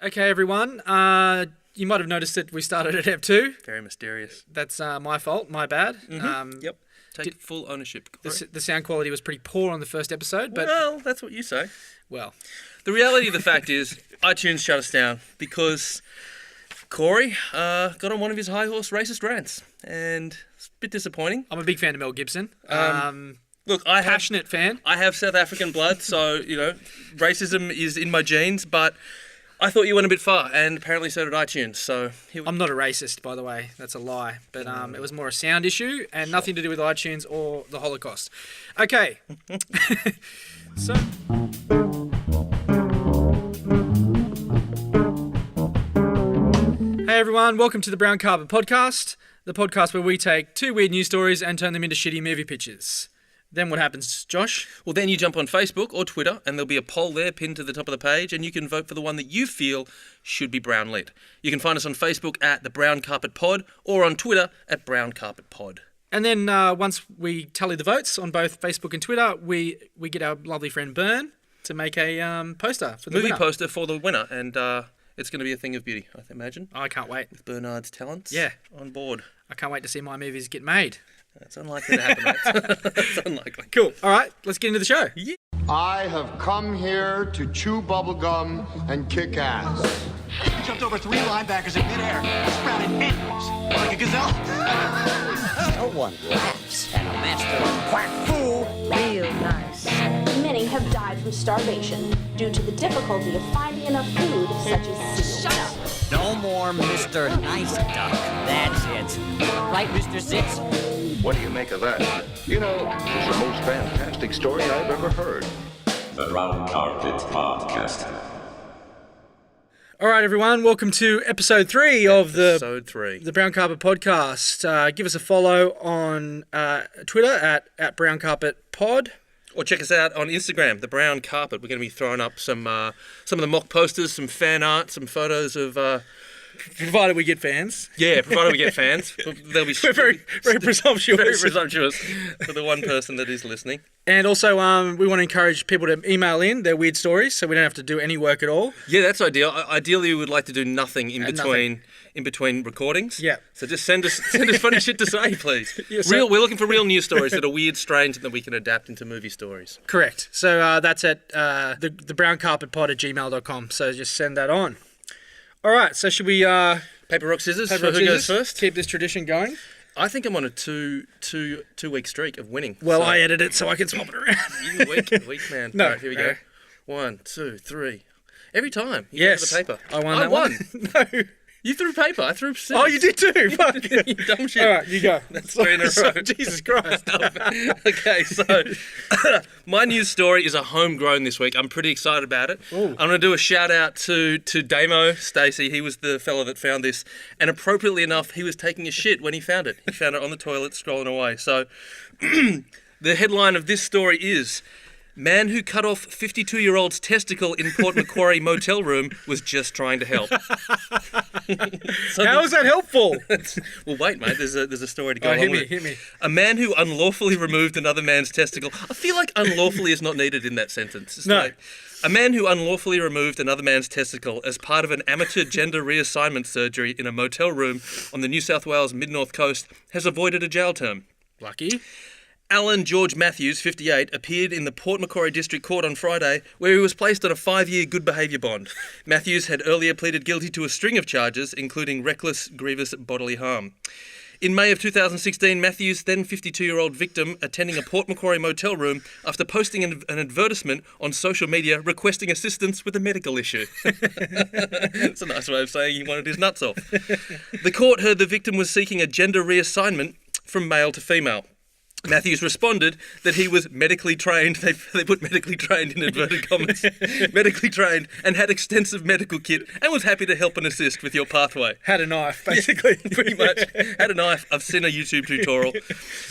Okay, everyone. You might have noticed that we started at EP02. Very mysterious. That's my fault. My bad. Yep. Take full ownership. The sound quality was pretty poor on the first episode, but Well, that's what you say. well, The reality of the fact is, iTunes shut us down because Corey got on one of his high horse racist rants, and it's a bit disappointing. I'm a big fan of Mel Gibson. Look, I have Passionate fan. South African blood, so racism is in my genes. But I thought you went a bit far, and apparently so did iTunes. So I'm not a racist, by the way. That's a lie. But it was more a sound issue and nothing to do with iTunes or the Holocaust. Okay. So... Hey everyone, welcome to the Brown Carpet Podcast, the podcast where we take two weird news stories and turn them into shitty movie pictures. Then what happens, Josh? Well, then you jump on Facebook or Twitter, and there'll be a poll there pinned to the top of the page, and you can vote for the one that you feel should be brown lit. You can find us on Facebook at the Brown Carpet Pod, or on Twitter at Brown Carpet Pod. And then once we tally the votes on both Facebook and Twitter, we get our lovely friend Bern to make a poster for the Movie winner. poster for the winner, and it's going to be a thing of beauty, I imagine. I can't wait. With Bernard's talents. Yeah. On board. I can't wait to see my movies get made. That's unlikely to happen, mate. That's unlikely. Cool. All right, let's get into the show. Yeah. I have come here to chew bubblegum and kick ass. He jumped over 3 linebackers in midair, sprouted inwards like a gazelle. No one laughs at a master of quack fool. Real nice. Many have died from starvation due to the difficulty of finding enough food, such as seals. Shut up. No more Mr. Nice Duck. That's it. Right, Mr. Sitz? What do you make of that? You know, it's the most fantastic story I've ever heard. The Brown Carpet Podcast. All right, everyone, welcome to episode 3 of Episode 3. the Brown Carpet Podcast. Give us a follow on Twitter at Brown Carpet Pod. Or check us out on Instagram, The Brown Carpet. We're going to be throwing up some of the mock posters, some fan art, some photos of... Provided we get fans. Yeah, provided we get fans. They'll be We're very presumptuous. very presumptuous for the one person that is listening. And also, we want to encourage people to email in their weird stories, so we don't have to do any work at all. Yeah, that's ideal. Ideally, we would like to do nothing in between recordings. Yeah. So just send us funny shit to say, please. Yeah, so- We're looking for real news stories that are weird, strange, and that we can adapt into movie stories. Correct. So that's at the browncarpetpod@gmail.com. So just send that on. All right. So should we Paper, rock, scissors. paper, rock, Who goes scissors? first? Keep this tradition going? I think I'm on a two-week streak of winning. Well, So- I edit it so I can swap it around. You weak man. No, All right, here we no. go. 1, 2, 3. Every time. You Yes. go to the paper. I won I that won. one. No. You threw paper. I threw scissors. Oh, you did too. Fuck. You dumb shit. All right, you go. That's 3 in a row. Jesus Christ. Okay, so my news story is a homegrown this week. I'm pretty excited about it. Ooh. I'm going to do a shout out to Damo Stacey. He was the fella that found this, and appropriately enough, he was taking a shit when he found it. He found it on the toilet, scrolling away. So the headline of this story is: Man who cut off 52-year-old's testicle in Port Macquarie motel room was just trying to help. How is that helpful? Well, wait, mate. There's a story to go Oh, along with it. hit me. A man who unlawfully removed another man's testicle. I feel like unlawfully is not needed in that sentence. It's No. like, a man who unlawfully removed another man's testicle as part of an amateur gender reassignment surgery in a motel room on the New South Wales mid-north coast has avoided a jail term. Lucky. Alan George Matthews, 58, appeared in the Port Macquarie District Court on Friday, where he was placed on a 5-year good behaviour bond. Matthews had earlier pleaded guilty to a string of charges, including reckless, grievous bodily harm. In May of 2016, Matthews' then 52-year-old victim attending a Port Macquarie motel room after posting an advertisement on social media requesting assistance with a medical issue. It's a nice way of saying he wanted his nuts off. The court heard the victim was seeking a gender reassignment from male to female. Matthews responded that he was medically trained, they put medically trained in inverted commas, medically trained and had extensive medical kit and was happy to help and assist with your pathway. Had a knife, basically. Pretty much. Had a knife. I've seen a YouTube tutorial.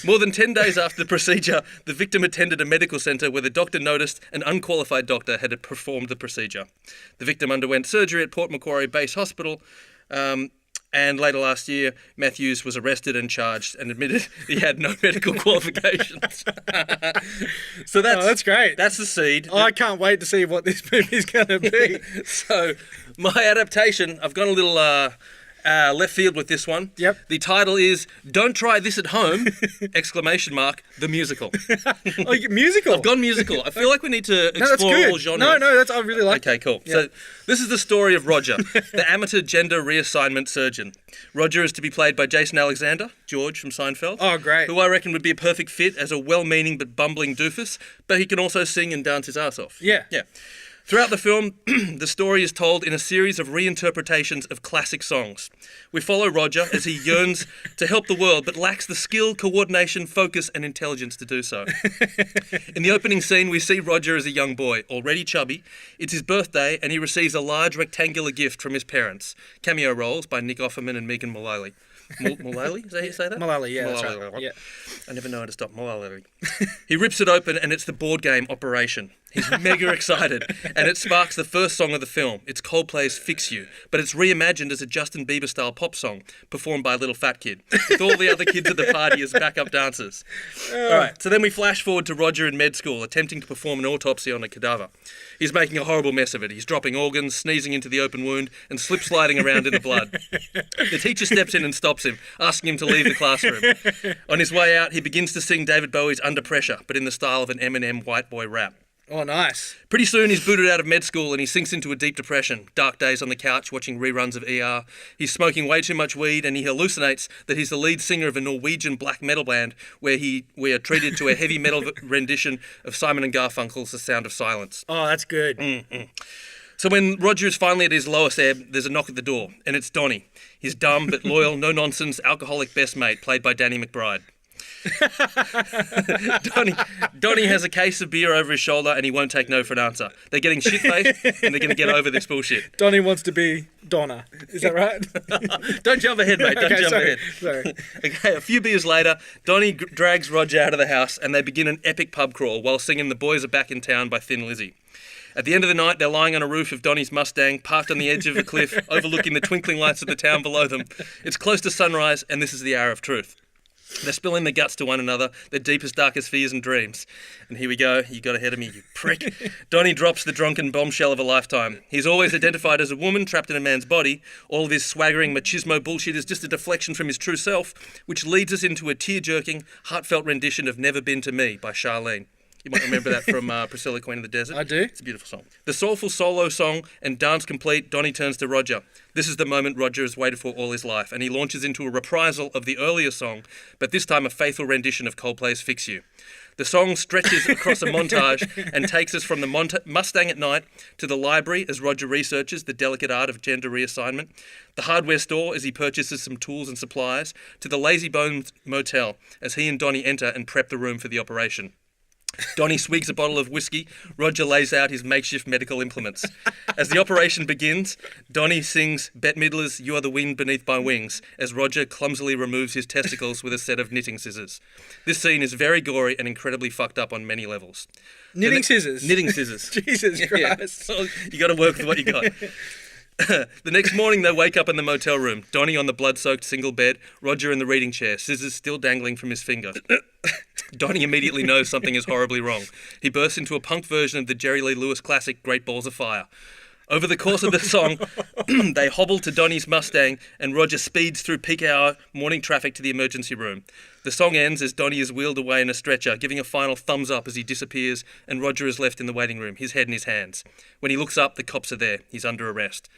More than 10 days after the procedure, the victim attended a medical centre where the doctor noticed an unqualified doctor had performed the procedure. The victim underwent surgery at Port Macquarie Base Hospital, And later last year, Matthews was arrested and charged and admitted he had no medical qualifications. So that's great. That's the seed. I can't wait to see what this movie's going to be. So my adaptation, I've gone a little left field with this one. Yep. The title is "Don't Try This at Home!" ! The musical. Oh, musical. I've gone musical. I feel like we need to explore all genres. No, I really like Okay, cool. Yep. So this is the story of Roger, the amateur gender reassignment surgeon. Roger is to be played by Jason Alexander, George from Seinfeld. Oh, great. Who I reckon would be a perfect fit as a well-meaning but bumbling doofus, but he can also sing and dance his ass off. Yeah. Yeah. Throughout the film, the story is told in a series of reinterpretations of classic songs. We follow Roger as he yearns to help the world, but lacks the skill, coordination, focus, and intelligence to do so. In the opening scene, we see Roger as a young boy, already chubby. It's his birthday, and he receives a large rectangular gift from his parents. Cameo roles by Nick Offerman and Megan Mullally. Mullally? Is that how you say that? Mullally, yeah, that's Mullally. right. Yeah. I never know how to stop Mullally. He rips it open, and it's the board game Operation. He's mega excited, and it sparks the first song of the film. It's Coldplay's Fix You, but it's reimagined as a Justin Bieber-style pop song, performed by a little fat kid, with all the other kids at the party as backup dancers. All right, so then we flash forward to Roger in med school, attempting to perform an autopsy on a cadaver. He's making a horrible mess of it. He's dropping organs, sneezing into the open wound, and slip-sliding around in the blood. The teacher steps in and stops him, asking him to leave the classroom. On his way out, he begins to sing David Bowie's Under Pressure, but in the style of an Eminem white boy rap. Oh, nice. Pretty soon he's booted out of med school and he sinks into a deep depression. Dark days on the couch watching reruns of ER. He's smoking way too much weed and he hallucinates that he's the lead singer of a Norwegian black metal band where we are treated to a heavy metal rendition of Simon and Garfunkel's The Sound of Silence. Oh, that's good. So when Roger is finally at his lowest ebb, there's a knock at the door, and it's Donnie. His dumb but loyal, no-nonsense, alcoholic best mate, played by Danny McBride. Donnie has a case of beer over his shoulder and he won't take no for an answer. They're getting shit-faced and they're going to get over this bullshit. Donnie wants to be Donna. Is that right? Don't jump ahead, mate. Don't jump ahead. Sorry. Okay, a few beers later, Donnie drags Roger out of the house and they begin an epic pub crawl while singing The Boys Are Back in Town by Thin Lizzy. At the end of the night, they're lying on a roof of Donnie's Mustang, parked on the edge of a cliff, overlooking the twinkling lights of the town below them. It's close to sunrise, and this is the hour of truth. They're spilling their guts to one another, their deepest, darkest fears and dreams. And here we go, you got ahead of me, you prick. Donnie drops the drunken bombshell of a lifetime. He's always identified as a woman trapped in a man's body. All of his swaggering machismo bullshit is just a deflection from his true self, which leads us into a tear-jerking, heartfelt rendition of Never Been to Me by Charlene. You might remember that from Priscilla, Queen of the Desert. I do. It's a beautiful song. The soulful solo song and dance complete, Donnie turns to Roger. This is the moment Roger has waited for all his life, and he launches into a reprisal of the earlier song, but this time a faithful rendition of Coldplay's Fix You. The song stretches across a montage and takes us from the Mustang at night to the library as Roger researches the delicate art of gender reassignment, the hardware store as he purchases some tools and supplies, to the Lazy Bones Motel as he and Donnie enter and prep the room for the operation. Donnie swigs a bottle of whiskey. Roger lays out his makeshift medical implements. As the operation begins, Donnie sings Bette Midler's You Are the Wind Beneath My Wings as Roger clumsily removes his testicles with a set of knitting scissors. This scene is very gory and incredibly fucked up on many levels. Knitting scissors? Knitting scissors. Jesus Christ. Yeah. You got to work with what you got. The next morning, they wake up in the motel room. Donnie on the blood-soaked single bed, Roger in the reading chair, scissors still dangling from his finger. Donnie immediately knows something is horribly wrong. He bursts into a punk version of the Jerry Lee Lewis classic Great Balls of Fire. Over the course of the song, they hobble to Donnie's Mustang and Roger speeds through peak hour morning traffic to the emergency room. The song ends as Donnie is wheeled away in a stretcher, giving a final thumbs up as he disappears, and Roger is left in the waiting room, his head in his hands. When he looks up, the cops are there. He's under arrest.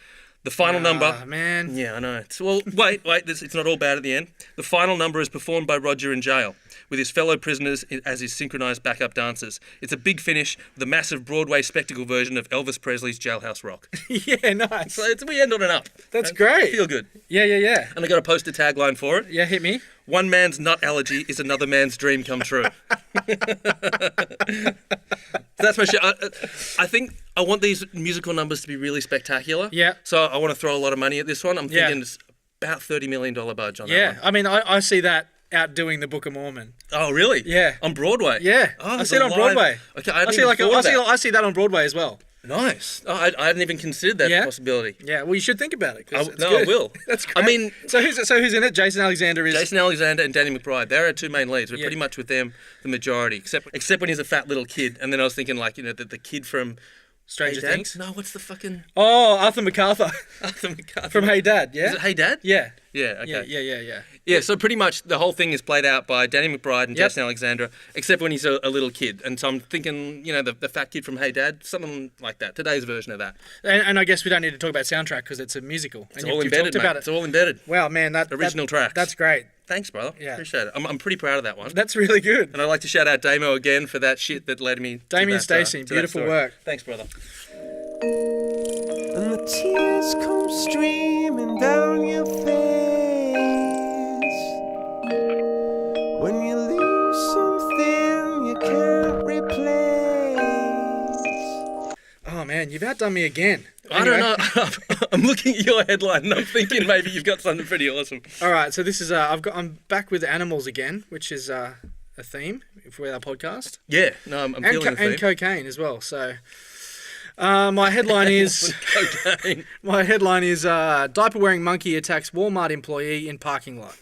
The final number... man. Yeah, I know. Well, wait, it's not all bad at the end. The final number is performed by Roger in jail, with his fellow prisoners as his synchronised backup dancers. It's a big finish, the massive Broadway spectacle version of Elvis Presley's Jailhouse Rock. Yeah, nice. So we end on an up. That's great. Feel good. Yeah. And I got a poster tagline for it. Yeah, hit me. One man's nut allergy is another man's dream come true. That's my shit. I think I want these musical numbers to be really spectacular. Yeah. So I want to throw a lot of money at this one. I'm thinking it's about $30 million budge on that one. Yeah, I mean, I see that outdoing the Book of Mormon. Oh, really? Yeah. On Broadway? Yeah. Oh, I see it on Broadway. Okay, I see that on Broadway as well. Nice. Oh, I hadn't even considered that Yeah? possibility. Yeah, well, you should think about it. 'Cause it's I good. will. That's great. I mean, so who's in it? Jason Alexander is. Jason Alexander and Danny McBride. They're our two main leads. We're Yeah. pretty much with them the majority, except when he's a fat little kid. And then I was thinking, like, the kid from Stranger Hey Dad? Things. No, what's the fucking Oh, Arthur MacArthur Arthur McCarthy from Hey Dad. Yeah. Is it Hey Dad? Yeah. Yeah. Okay. Yeah. Yeah, so pretty much the whole thing is played out by Danny McBride and Yep. Jason Alexander, except when he's a little kid. And so I'm thinking, the fat kid from Hey Dad, something like that. Today's version of that. And I guess we don't need to talk about soundtrack because it's a musical. It's all embedded, mate. It's all embedded. Wow, man, that Original tracks. That's great. Thanks, brother. Yeah. Appreciate it. I'm pretty proud of that one. That's really good. And I'd like to shout out Damo again for that shit that led me Damien to that, Stacey, to that beautiful story. work. Thanks, brother. And the tears come streaming down your face when you lose something you can't replace. Oh man, you've outdone me again. I don't know. I'm looking at your headline and I'm thinking maybe you've got something pretty awesome. All right, so this is I'm back with animals again, which is a theme for our podcast. Yeah, no, I'm feeling the theme. And cocaine as well. So my headline is Cocaine. my headline is diaper wearing monkey attacks Walmart employee in parking lot.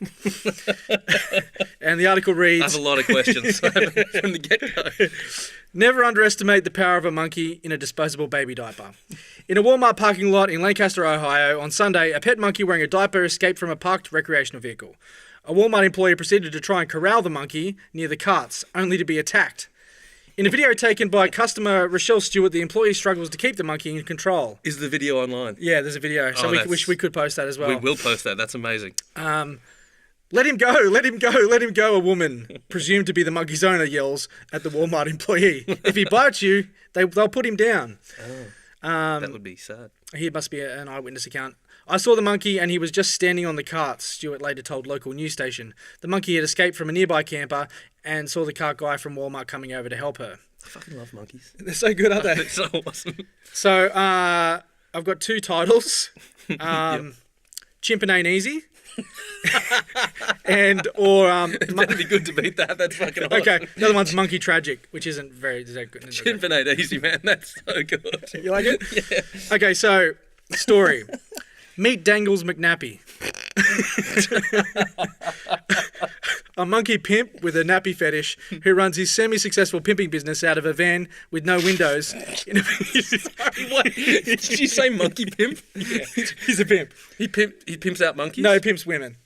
And the article I reads, have a lot of questions from the get-go. never underestimate the power of a monkey in a disposable baby diaper. In a Walmart parking lot in Lancaster, Ohio, on Sunday, a pet monkey wearing a diaper escaped from a parked recreational vehicle. A Walmart employee proceeded to try and corral the monkey near the carts, only to be attacked. In a video taken by customer Rochelle Stewart, the employee struggles to keep the monkey in control. Is the video online? Yeah, there's a video, so we wish we could post that as well. We will post that. That's amazing. Let him go, let him go, let him go, a woman, presumed to be the monkey's owner, yells at the Walmart employee. If he bites you, they'll put him down. That would be sad. Here must be an eyewitness account. I saw the monkey and he was just standing on the carts, Stewart later told local news station. The monkey had escaped from a nearby camper and saw the cart guy from Walmart coming over to help her. I fucking love monkeys. They're so good, aren't they? It's so awesome. So, I've got two titles. Chimpin ain't easy. It better be good to beat that. That's fucking awesome. Okay, the other one's Monkey Tragic, which isn't very good. Chimpin ain't easy, man. That's so good. You like it? Yeah. Okay, so, story. Meet Dangles McNappy. A monkey pimp with a nappy fetish who runs his semi-successful pimping business out of a van with no windows. Sorry, what? Did you say monkey pimp? Yeah. He's a pimp. He pimps out monkeys? No, he pimps women.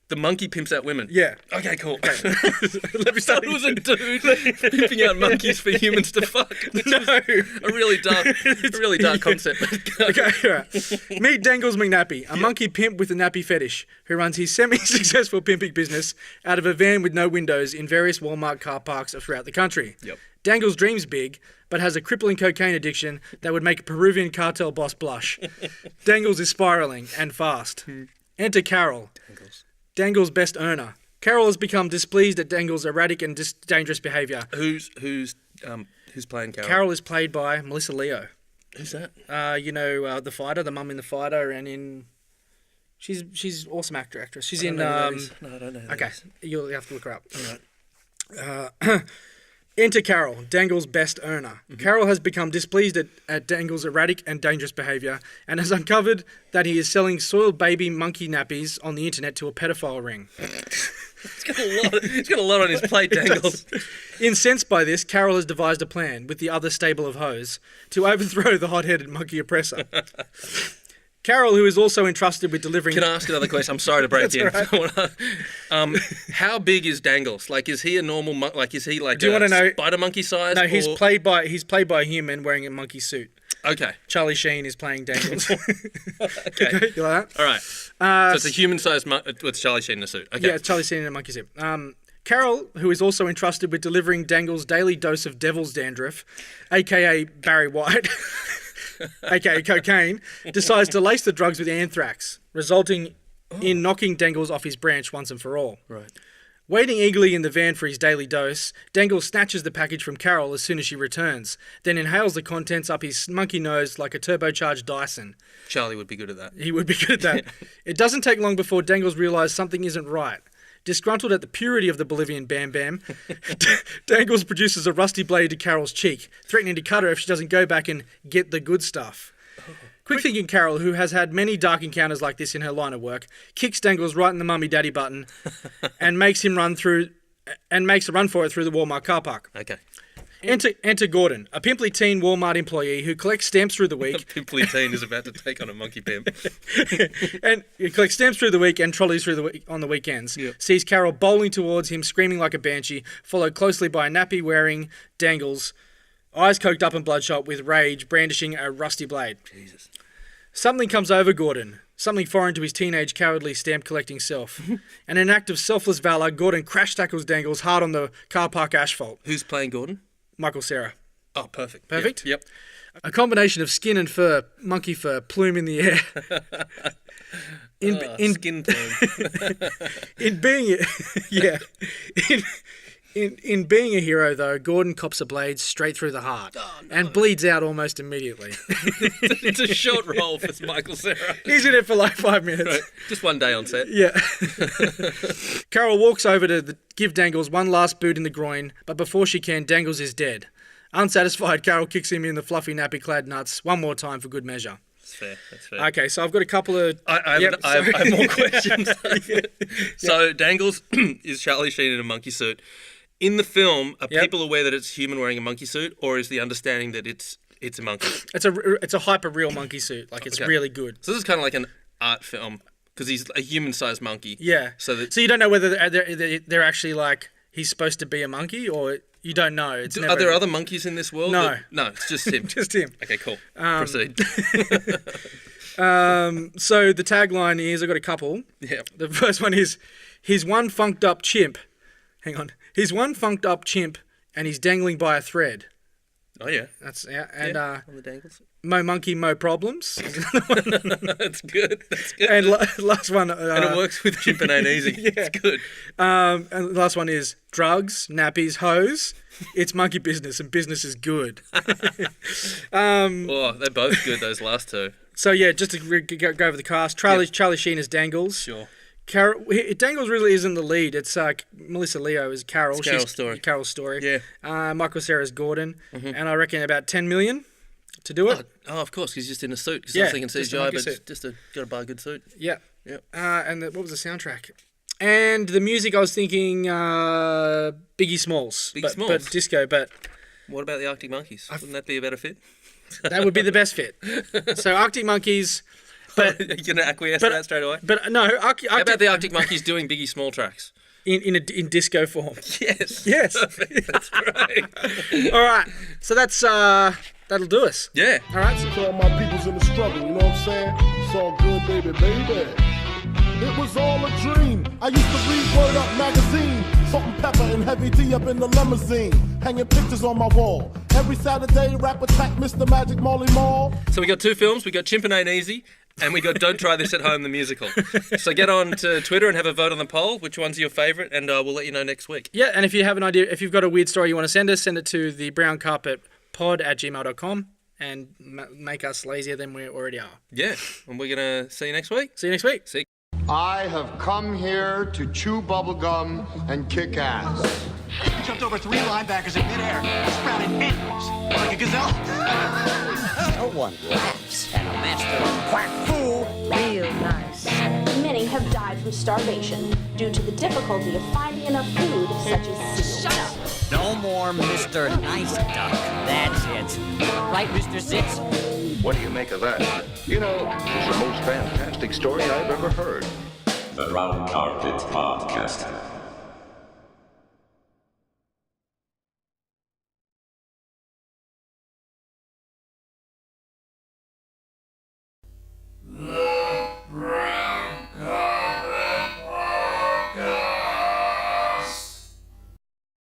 The monkey pimps out women? Yeah. Okay, cool. Let me start. It was a dude pimping out monkeys for humans to fuck. No. A really dark concept. Okay, all right. Meet Dangles McNappy, a monkey pimp with a nappy fetish who runs his semi-successful pimping business out of a van with no windows in various Walmart car parks throughout the country. Yep. Dangles dreams big, but has a crippling cocaine addiction that would make a Peruvian cartel boss blush. Dangles is spiraling, and fast. Enter Carol, Dangles' best earner. Carol has become displeased at Dangles' erratic and dangerous behaviour. Who's playing Carol? Carol is played by Melissa Leo. Who's that? The fighter, the mum in the fighter, and in she's awesome actress. She's in No, I don't know. okay, you'll have to look her up. All right. Enter Carol, Dangles' best earner. Mm-hmm. Carol has become displeased at Dangles' erratic and dangerous behaviour and has uncovered that he is selling soiled baby monkey nappies on the internet to a pedophile ring. He's got a lot on his plate, Dangles. Incensed by this, Carol has devised a plan, with the other stable of hoes, to overthrow the hot-headed monkey oppressor. Carol, who is also entrusted with delivering... Can I ask another question? I'm sorry to break in. Right. How big is Dangles? Like, is he a normal is he like Do you want to know? Spider monkey size? No, he's played by a human wearing a monkey suit. Okay. Charlie Sheen is playing Dangles. Okay. You like that? All right. So it's a human-sized with Charlie Sheen in a suit. Okay. Yeah, it's Charlie Sheen in a monkey suit. Carol, who is also entrusted with delivering Dangles' daily dose of devil's dandruff, a.k.a. Barry White, a.k.a. cocaine, decides to lace the drugs with anthrax, resulting in knocking Dangles off his branch once and for all. Right. Waiting eagerly in the van for his daily dose, Dangles snatches the package from Carol as soon as she returns, then inhales the contents up his monkey nose like a turbocharged Dyson. Charlie would be good at that. He would be good at that. It doesn't take long before Dangles realises something isn't right. Disgruntled at the purity of the Bolivian Bam Bam, Dangles produces a rusty blade to Carol's cheek, threatening to cut her if she doesn't go back and get the good stuff. Quick-thinking Carol, who has had many dark encounters like this in her line of work, kicks Dangles right in the mummy daddy button and makes a run for it through the Walmart car park. Okay. Enter Gordon, a pimply teen Walmart employee who collects stamps through the week. A pimply teen is about to take on a monkey-pimp. And he collects stamps through the week and trolleys through the week on the weekends. Yep. Sees Carol bowling towards him, screaming like a banshee, followed closely by a nappy-wearing Dangles, eyes coked up and bloodshot with rage, brandishing a rusty blade. Jesus. Something comes over Gordon, something foreign to his teenage, cowardly stamp-collecting self. And in an act of selfless valour, Gordon crash-tackles Dangles hard on the car park asphalt. Who's playing Gordon? Michael Cera. Oh, perfect. Perfect? Yep. A combination of skin and fur, monkey fur, plume in the air. Skin plume. In being a hero, though, Gordon cops a blade straight through the heart and bleeds out almost immediately. It's a short role for Michael Cera. He's in it for like 5 minutes. Right. Just one day on set. Yeah. Carol walks over to give Dangles one last boot in the groin, but before she can, Dangles is dead. Unsatisfied, Carol kicks him in the fluffy nappy-clad nuts one more time for good measure. That's fair. That's fair. Okay, so I've got a couple of... I have more questions. So Dangles is Charlie Sheen in a monkey suit. In the film, are people aware that it's human wearing a monkey suit, or is the understanding that it's a monkey? It's a hyper-real monkey suit. Like, it's really good. So this is kind of like an art film, because he's a human-sized monkey. Yeah. So you don't know whether they're actually, like, he's supposed to be a monkey, or... You don't know. Are there other monkeys in this world? No. No, it's just him. Just him. Okay, cool. Proceed. So the tagline is, I've got a couple. Yeah. The first one is, he's one funked up chimp. Hang on. He's one funked up chimp and he's dangling by a thread. Oh, yeah. And on the Dangles. Mo monkey, mo problems. Is another one. That's good. That's good. And last one. And it works with Chimpin ain't easy. Yeah. It's good. And the last one is drugs, nappies, hoes. It's monkey business and business is good. Oh, they're both good, those last two. So, yeah, just to go over the cast. Charlie Sheen is Dangles. Sure. Dangles really isn't the lead. It's Melissa Leo is Carol. It's Carol's story. Carol's story. Yeah. Michael Cera is Gordon. Mm-hmm. And I reckon about 10 million to do it. Oh, of course, he's just in a suit. Because I was thinking CGI, but suit. just got to buy a good suit. Yeah. Yep. And what was the soundtrack? And the music, I was thinking Biggie Smalls. Smalls. But disco, but... What about the Arctic Monkeys? Wouldn't that be a better fit? That would be the best fit. So Arctic Monkeys... But you're going to acquiesce to that straight away? But no, how about the Arctic Monkeys doing Biggie Small tracks? In disco form. Yes. Yes. Perfect. That's great. All right. So that'll do us. Yeah. All right. To all my peoples in the struggle, you know what I'm saying? It's all good, baby, baby. It was all a dream. I used to read Word Up magazine. Salt and pepper and heavy tea up in the limousine. Hanging pictures on my wall. Every Saturday, rap attack Mr. Magic Molly Mall. So we got two films. We got Chimpin Ain't Easy, and we got Don't Try This at Home, the musical. So get on to Twitter and have a vote on the poll. Which one's your favourite? And we'll let you know next week. Yeah, and if you have an idea, if you've got a weird story you want to send us, send it to thebrowncarpetpod@gmail.com and make us lazier than we already are. Yeah, and we're going to see you next week. See you next week. See you. I have come here to chew bubblegum and kick ass. He jumped over 3 linebackers in midair, sprouted inwards like a gazelle. No one laughs at a master quack fool. Real nice. Many have died from starvation due to the difficulty of finding enough food, such as seals. Shut up. No more Mr. Nice Duck. That's it. Right, Mr. Sitz? What do you make of that? You know, it's the most fantastic story I've ever heard. The Brown Carpet Podcast.